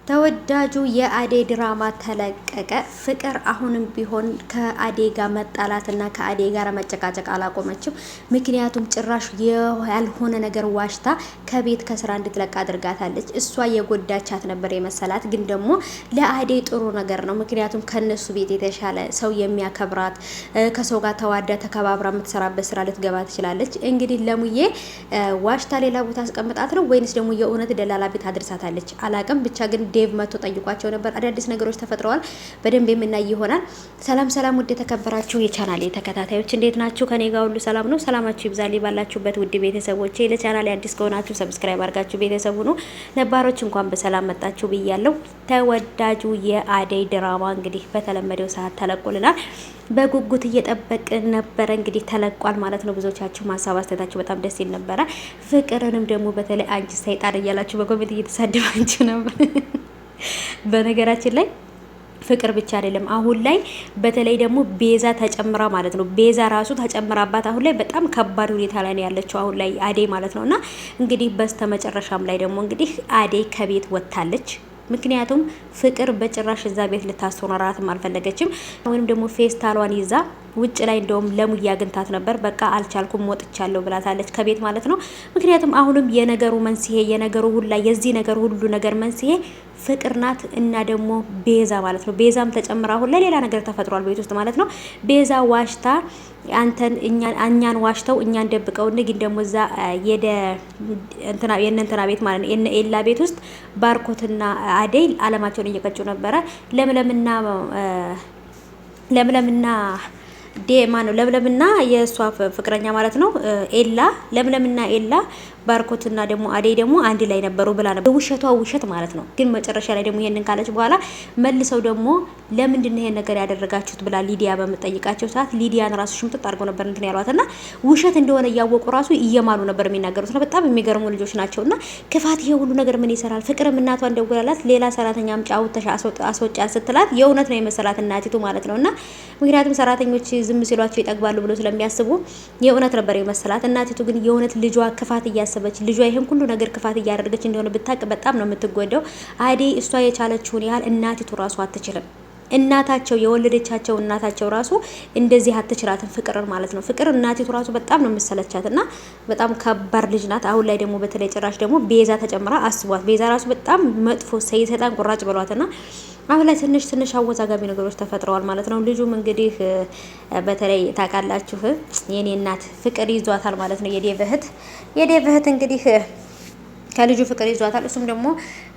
ተወዳጁ የአደይ ድራማ ተለቀቀ። ፍቅር አሁንም ቢሆን ከአደይ ጋር መጣላትና ከአደይ ጋር መጨቃጨቅ አላቆመችም። ምክንያቱም ጭራሽ ያልሆነ ነገር ዋሽታ ከቤት ከስራ እንድትለቅ አድርጋታለች። እሷ የጎዳቻት ነበር የመሰላት፣ ግን ደግሞ ለአደይ ጥሩ ነገር ነው። ምክንያቱም ከነሱ ቤት የተሻለ ሰው የሚያከብራት ከሰው ጋር ተዋዳ ተከባብራ የምትሰራበት ስራ ልትገባ ትችላለች። እንግዲህ ለሙዬ ዋሽታ ሌላ ቦታ አስቀምጣት ነው ወይንስ ደግሞ የእውነት ደላላ ቤት አድርሳታለች? አላቅም። ብቻ ግን ዴቭ መጥቶ ጠይቋቸው ነበር። አዳዲስ ነገሮች ተፈጥረዋል። በደንብ የምናይ ይሆናል። ሰላም ሰላም፣ ውድ የተከበራችሁ የቻናሌ ተከታታዮች እንዴት ናችሁ? ከኔ ጋር ሁሉ ሰላም ነው። ሰላማችሁ ይብዛልኝ ባላችሁበት ውድ ቤተሰቦቼ። ለቻናሌ አዲስ ከሆናችሁ ሰብስክራይብ አድርጋችሁ ቤተሰቡ ነው። ነባሮች እንኳን በሰላም መጣችሁ ብያለሁ። ተወዳጁ የአደይ ድራማ እንግዲህ በተለመደው ሰዓት ተለቆልናል። በጉጉት እየጠበቅን ነበረ። እንግዲህ ተለቋል ማለት ነው። ብዙዎቻችሁ ማሳብ አስተያየታችሁ በጣም ደስ ይል ነበረ። ፍቅርንም ደግሞ በተለይ አንቺ ሰይጣን እያላችሁ በኮሜንት እየተሳደባችሁ ነበር። በነገራችን ላይ ፍቅር ብቻ አይደለም፣ አሁን ላይ በተለይ ደግሞ ቤዛ ተጨምራ ማለት ነው። ቤዛ ራሱ ተጨምራባት አሁን ላይ በጣም ከባድ ሁኔታ ላይ ነው ያለችው አሁን ላይ አደይ ማለት ነውና እንግዲህ በስተመጨረሻም ላይ ደግሞ እንግዲህ አደይ ከቤት ወጥታለች። ምክንያቱም ፍቅር በጭራሽ እዛ ቤት ልታስወራራትም አልፈለገችም። ወይንም ደግሞ ፌስታሏን ይዛ ውጭ ላይ እንደውም ለሙያ አግኝታት ነበር። በቃ አልቻልኩም ወጥቻለሁ ብላታለች ከቤት ማለት ነው። ምክንያቱም አሁንም የነገሩ መንስኤ የነገሩ ሁላ የዚህ ነገር ሁሉ ነገር መንስኤ ፍቅር ናት እና ደግሞ ቤዛ ማለት ነው። ቤዛም ተጨምራ አሁን ላይ ሌላ ነገር ተፈጥሯል ቤት ውስጥ ማለት ነው። ቤዛ ዋሽታ አንተን እኛን ዋሽተው እኛን ደብቀው ግን ደግሞ እዛ የእንትና ቤት ማለት ነው የነ ኤላ ቤት ውስጥ ባርኮትና አደይ አለማቸውን እየቀጩ ነበረ። ለምለምና ለምለምና የእሷ ፍቅረኛ ማለት ነው ኤላ ለምለምና ኤላ ባርኮትና ደግሞ አደይ ደግሞ አንድ ላይ ነበሩ ብላ ነበር። ውሸቷ ውሸት ማለት ነው። ግን መጨረሻ ላይ ደግሞ ይሄንን ካለች በኋላ መልሰው ደግሞ ለምንድን ነው ይሄን ነገር ያደረጋችሁት ብላ ሊዲያ በመጠይቃቸው ሰዓት ሊዲያን ራሱ ሽምጥጥ አድርገው ነበር እንትን ያሏትና ውሸት እንደሆነ እያወቁ ራሱ እየማሉ ነበር የሚናገሩት ነው። በጣም የሚገርሙ ልጆች ናቸውና ክፋት ይሄ ሁሉ ነገር ምን ይሰራል? ፍቅርም እናቷን ደውላላት ሌላ ሰራተኛም ጫውተሽ አስወጫት ስትላት የእውነት ነው የመሰላት እናቲቱ ማለት ነውና ምክንያቱም ሰራተኞች ዝም ሲሏቸው ይጠግባሉ ብሎ ስለሚያስቡ የእውነት ነበር የመሰላት። እናቲቱ ግን የእውነት ልጇ ክፋት እያሰበች ልጇ ይሄን ሁሉ ነገር ክፋት እያደረገች እንደሆነ ብታቅ በጣም ነው የምትጎዳው። አደይ እሷ የቻለችውን ያህል እናቲቱ ራሱ አትችልም። እናታቸው የወለደቻቸው እናታቸው ራሱ እንደዚህ አትችላትም ፍቅርን ማለት ነው። ፍቅር እናቲቱ ራሱ በጣም ነው የምሰለቻትና በጣም ከባድ ልጅ ናት። አሁን ላይ ደግሞ በተለይ ጭራሽ ደግሞ ቤዛ ተጨምራ አስቧት። ቤዛ ራሱ በጣም መጥፎ ሰይጣን ቁራጭ ብሏትና አሁን ላይ ትንሽ አወዛጋቢ ነገሮች ተፈጥረዋል ማለት ነው። ልጁም እንግዲህ በተለይ ታውቃላችሁ የኔ እናት ፍቅር ይዟታል ማለት ነው። የዴቭ እህት እንግዲህ ከልጁ ፍቅር ይዟታል። እሱም ደግሞ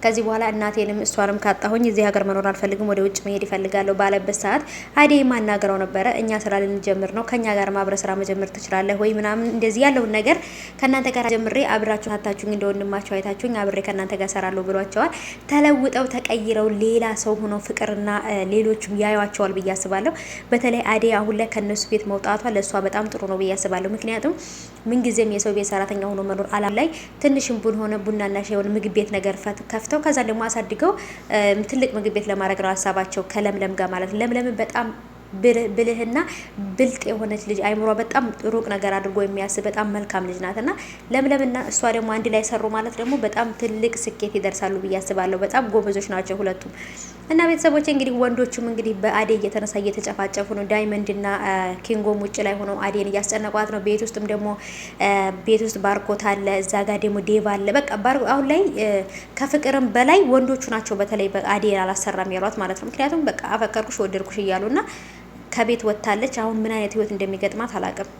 ከዚህ በኋላ እናቴንም እሷንም ካጣሁኝ እዚህ ሀገር መኖር አልፈልግም፣ ወደ ውጭ መሄድ ይፈልጋለሁ ባለበት ሰዓት አደይ ማናገረው ነበረ። እኛ ስራ ልንጀምር ነው፣ ከኛ ጋር ማብረ ስራ መጀመር ትችላለህ ወይ ምናምን እንደዚህ ያለውን ነገር ከናንተ ጋር ጀምሬ አብራችሁ ታታችሁኝ እንደ ወንድማችሁ አይታችሁኝ አብሬ ከናንተ ጋር ሰራለሁ ብሏቸዋል። ተለውጠው ተቀይረው ሌላ ሰው ሆነው ፍቅርና ሌሎችም ያዩዋቸዋል ብዬ አስባለሁ። በተለይ አደይ አሁን ላይ ከነሱ ቤት መውጣቷ ለሷ በጣም ጥሩ ነው ብዬ አስባለሁ። ምክንያቱም ምንጊዜም የሰው ቤት ሰራተኛ ሆኖ መኖር አላም ላይ ትንሽም ሆነ ቡናና ሻይ የሆነ ምግብ ቤት ነገር ከፍተው ከዛ ደግሞ አሳድገው ትልቅ ምግብ ቤት ለማድረግ ነው ሀሳባቸው ከለምለም ጋር ማለት ነው። ለምለም በጣም ብልህና ብልጥ የሆነች ልጅ አይምሯ በጣም ሩቅ ነገር አድርጎ የሚያስብ በጣም መልካም ልጅ ናትና ለምለምና እሷ ደግሞ አንድ ላይ ሰሩ ማለት ደግሞ በጣም ትልቅ ስኬት ይደርሳሉ ብዬ አስባለሁ። በጣም ጎበዞች ናቸው ሁለቱም። እና ቤተሰቦቼ እንግዲህ ወንዶቹም እንግዲህ በአደይ እየተነሳ እየተጨፋጨፉ ነው። ዳይመንድና ኪንጎም ውጭ ላይ ሆነው አደይን እያስጨነቋት ነው። ቤት ውስጥም ደግሞ ቤት ውስጥ ባርኮት አለ፣ እዛ ጋር ደግሞ ዴቭ አለ። በቃ አሁን ላይ ከፍቅርም በላይ ወንዶቹ ናቸው በተለይ በአደይን አላሰራም ያሏት ማለት ነው። ምክንያቱም በቃ አፈቀርኩሽ ወደድኩሽ እያሉና ከቤት ወጥታለች። አሁን ምን አይነት ህይወት እንደሚገጥማት አላውቅም።